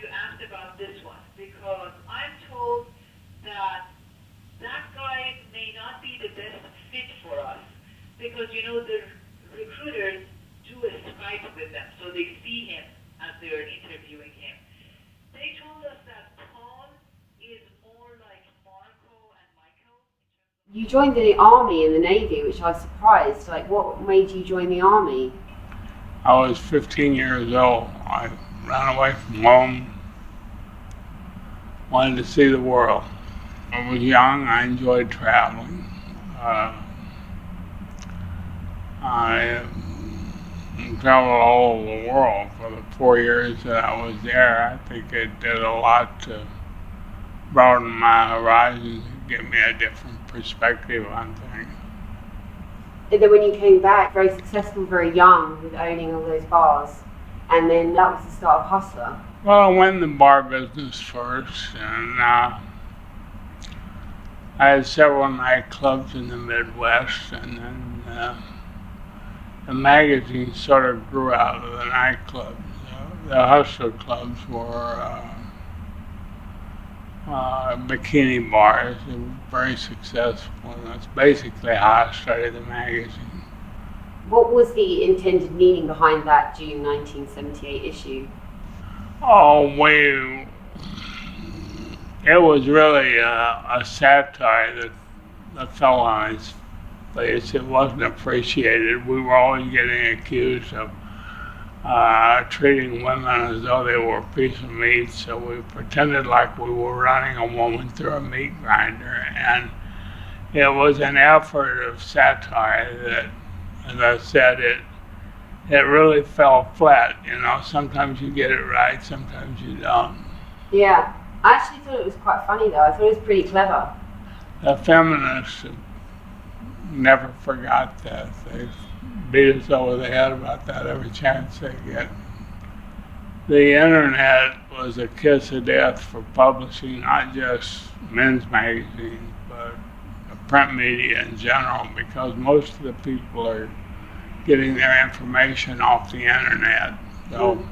you asked about this one because I'm told that that guy may not be the best fit for us because, you know, the recruiters do a Skype with them, so they see him as they're interviewing him. They told us that Paul is more like Marco and Michael. You joined the army and the navy, which I was surprised. Like, what made you join the army? I was 15 years old. I ran away from home, wanted to see the world. I was young, I enjoyed traveling. I traveled all over the world for the 4 years that I was there. I think it did a lot to broaden my horizons and give me a different perspective on things. And then when you came back, very successful, very young, with owning all those bars, and then that was the start of Hustler. Well, I went in the bar business first, and I had several nightclubs in the Midwest, and then the magazine sort of grew out of the nightclubs. The Hustler clubs were bikini bars. They were very successful, and that's basically how I started the magazine. What was the intended meaning behind that June 1978 issue? It was really a satire that fell on its face. It wasn't appreciated. We were always getting accused of treating women as though they were a piece of meat, so we pretended like we were running a woman through a meat grinder, and it was an effort of satire that, as I said, it really fell flat. You know, sometimes you get it right, sometimes you don't. Yeah, I actually thought it was quite funny though. I thought it was pretty clever. The feminists never forgot that. They beat us over the head about that every chance they get. The internet was a kiss of death for publishing, not just men's magazines, but the print media in general, because most of the people are getting their information off the internet. So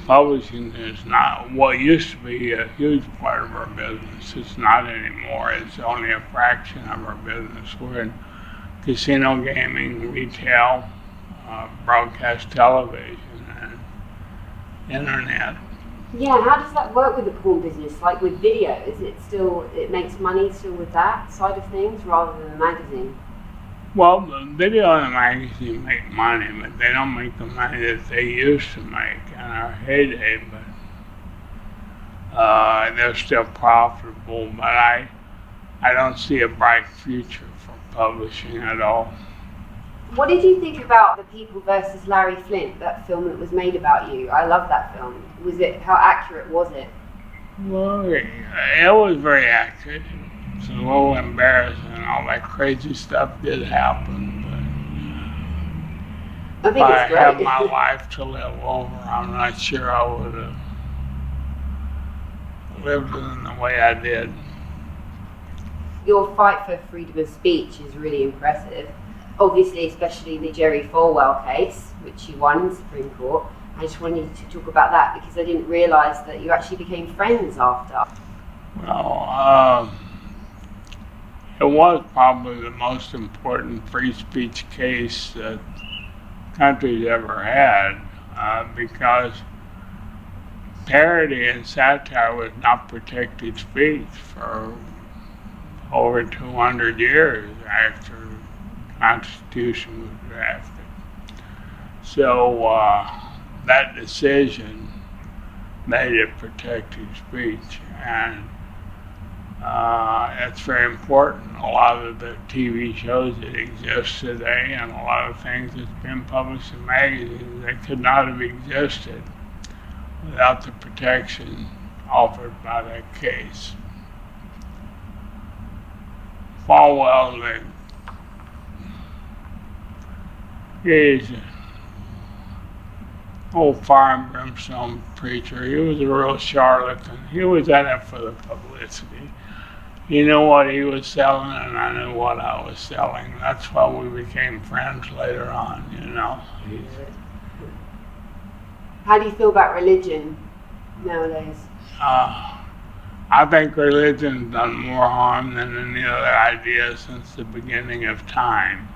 publishing is not what used to be a huge part of our business. It's not anymore. It's only a fraction of our business. We're in casino gaming, retail, broadcast television, and internet. Yeah, how does that work with the porn business? Like with video, it makes money still with that side of things rather than the magazine? Well, the video and the magazine make money, but they don't make the money that they used to make in our heyday, but they're still profitable, but I don't see a bright future for publishing at all. What did you think about The People versus Larry Flynt, that film that was made about you? I love that film. How accurate was it? Well, it was very accurate. It's a little embarrassing. All that crazy stuff did happen, but I think it's if great. I had my life to live over, I'm not sure I would have lived in the way I did. Your fight for freedom of speech is really impressive. Obviously, especially the Jerry Falwell case, which you won in the Supreme Court. I just wanted to talk about that because I didn't realise that you actually became friends after. Well, it was probably the most important free speech case that the country's ever had, because parody and satire was not protected speech for over 200 years after the Constitution was drafted. So that decision made it protected speech, and it's very important. A lot of the TV shows that exist today and a lot of things that's been published in magazines, they could not have existed without the protection offered by that case. Falwell, he's an old fire and brimstone preacher. He was a real charlatan. He was in it for the publicity. He knew what he was selling, and I knew what I was selling. That's why we became friends later on, you know. How do you feel about religion nowadays? I think religion's done more harm than any other idea since the beginning of time.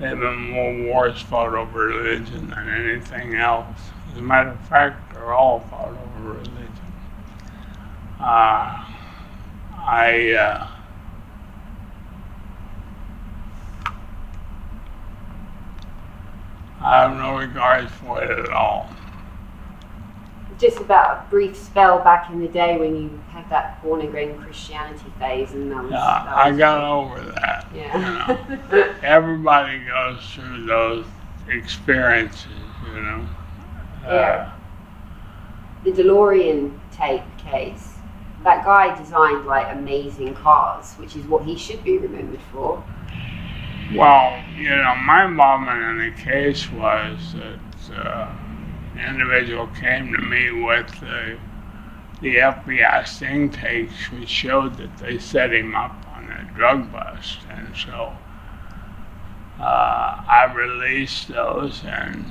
There have been more wars fought over religion than anything else. As a matter of fact, they're all fought over religion. I have no regards for it at all. Just about a brief spell back in the day when you had that born again Christianity phase, and that was. I got over that. Yeah. You know, everybody goes through those experiences. You know. Yeah. The DeLorean tape case. That guy designed like amazing cars, which is what he should be remembered for. Well, you know, my involvement in the case was that the individual came to me with the FBI sting tapes, which showed that they set him up on a drug bust, and so I released those, and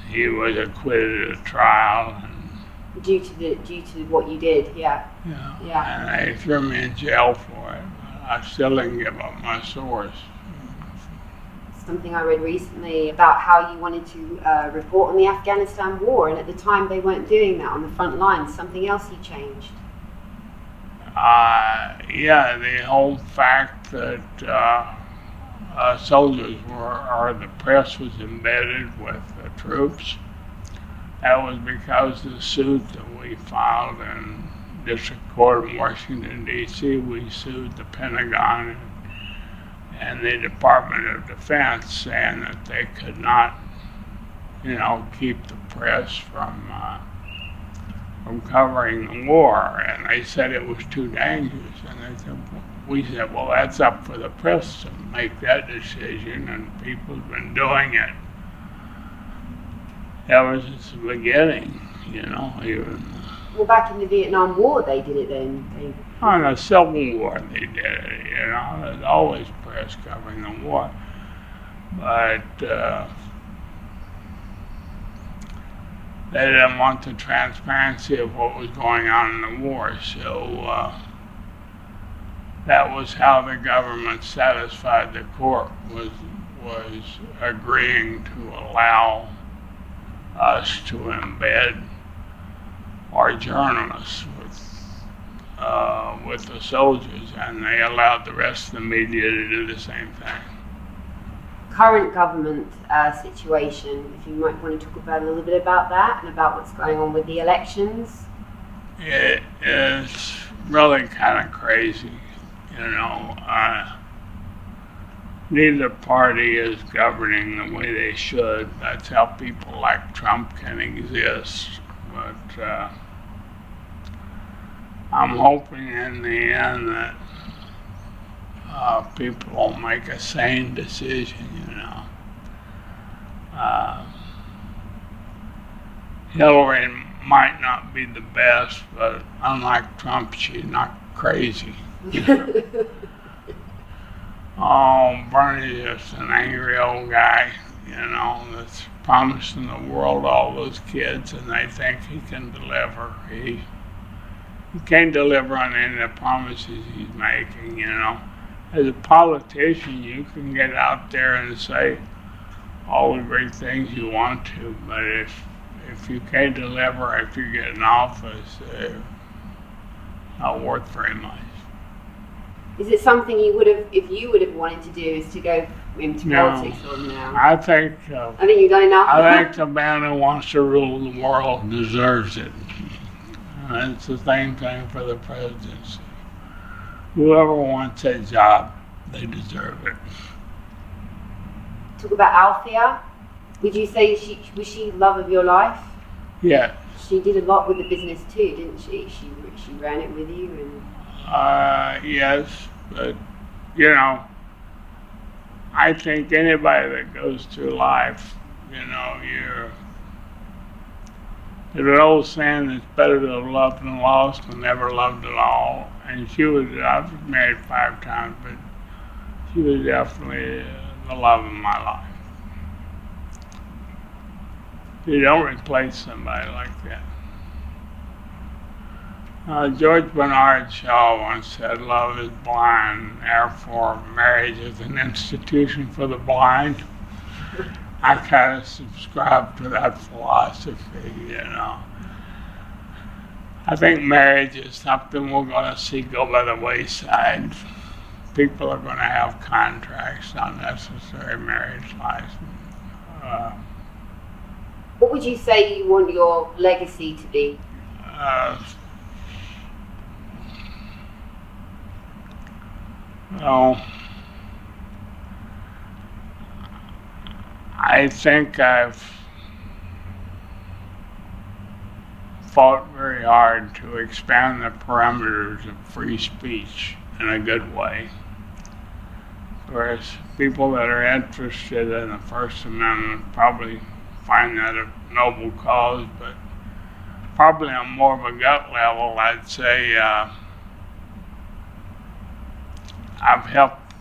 he was acquitted at trial. And, due to what you did, yeah. Yeah. And they threw me in jail for it. But I still didn't give up my source. Something I read recently about how you wanted to report on the Afghanistan war, and at the time they weren't doing that on the front lines. Something else you changed. Yeah, the whole fact that soldiers or the press was embedded with the troops. That was because of the suit that we filed in District Court in Washington, D.C. We sued the Pentagon and the Department of Defense, saying that they could not, you know, keep the press from covering the war, and they said it was too dangerous. And they said, we said, well, that's up for the press to make that decision, and people have been doing it ever since the beginning, you know. Even well, back in the Vietnam War, they did it then. On the Civil War, they did it, you know. There's always press covering the war. But they didn't want the transparency of what was going on in the war. So that was how the government satisfied the court, was agreeing to allow us to embed our journalists with the soldiers, and they allowed the rest of the media to do the same thing. Current government situation, if you might want to talk about a little bit about that and about what's going on with the elections. It is really kind of crazy, you know. Neither party is governing the way they should. That's how people like Trump can exist. But I'm hoping in the end that people will make a sane decision, you know. Hillary might not be the best, but unlike Trump, she's not crazy. Oh, Bernie's just an angry old guy, you know, that's promising the world all those kids, and they think he can deliver. He can't deliver on any of the promises he's making, you know. As a politician, you can get out there and say all the great things you want to, but if you can't deliver after you get in office, it's not worth very much. Is it something you would have, if you would have wanted to do, is to go into politics or no? I think you've done enough. I think the man who wants to rule the world deserves it. And it's the same thing for the presidency. Whoever wants that job, they deserve it. Talk about Althea. Would you say was she love of your life? Yeah. She did a lot with the business too, didn't she? She ran it with you and. Yes, but you know, I think anybody that goes through life, you know, there's an old saying, it's better to have loved and lost than never loved at all. And I was married 5 times, but she was definitely the love of my life. You don't replace somebody like that. George Bernard Shaw once said, "Love is blind, therefore marriage is an institution for the blind." I kind of subscribe to that philosophy, you know. I think marriage is something we're going to see go by the wayside. People are going to have contracts, not necessarily marriage license. What would you say you want your legacy to be? Well, I think I've fought very hard to expand the parameters of free speech in a good way. Whereas people that are interested in the First Amendment probably find that a noble cause, but probably on more of a gut level, I'd say I've helped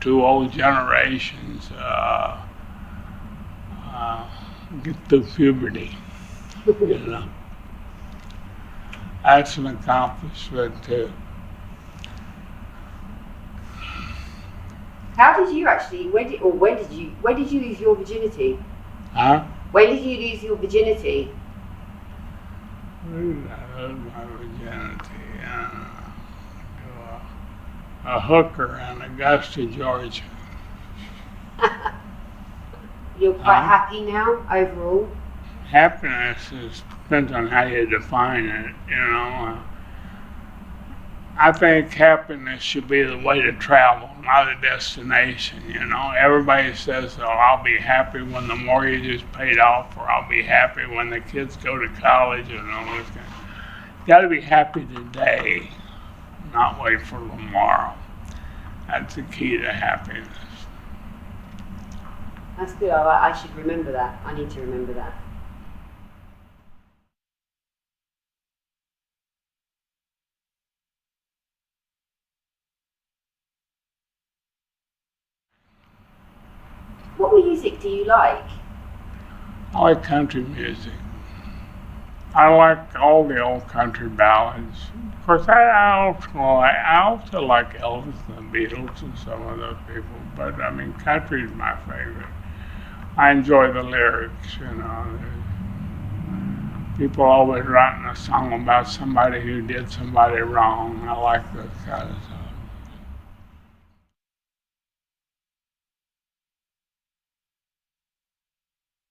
two old generations get through puberty, you know. That's an accomplishment too. How did you actually, when did you lose your virginity? Huh? When did you lose your virginity? When did I lose my virginity? A hooker in Augusta, Georgia. You're quite happy now, overall? Happiness depends on how you define it, you know. I think happiness should be the way to travel, not a destination, you know. Everybody says, "Oh, I'll be happy when the mortgage is paid off," or "I'll be happy when the kids go to college," and all this kind of. You got to be happy today, not wait for tomorrow. That's the key to happiness. That's good. I should remember that. I need to remember that. What music do you like? I like country music. I like all the old country ballads. Of course, I also like Elvis and the Beatles and some of those people, but I mean, country is my favorite. I enjoy the lyrics, you know. People always writing a song about somebody who did somebody wrong. I like those kind of songs.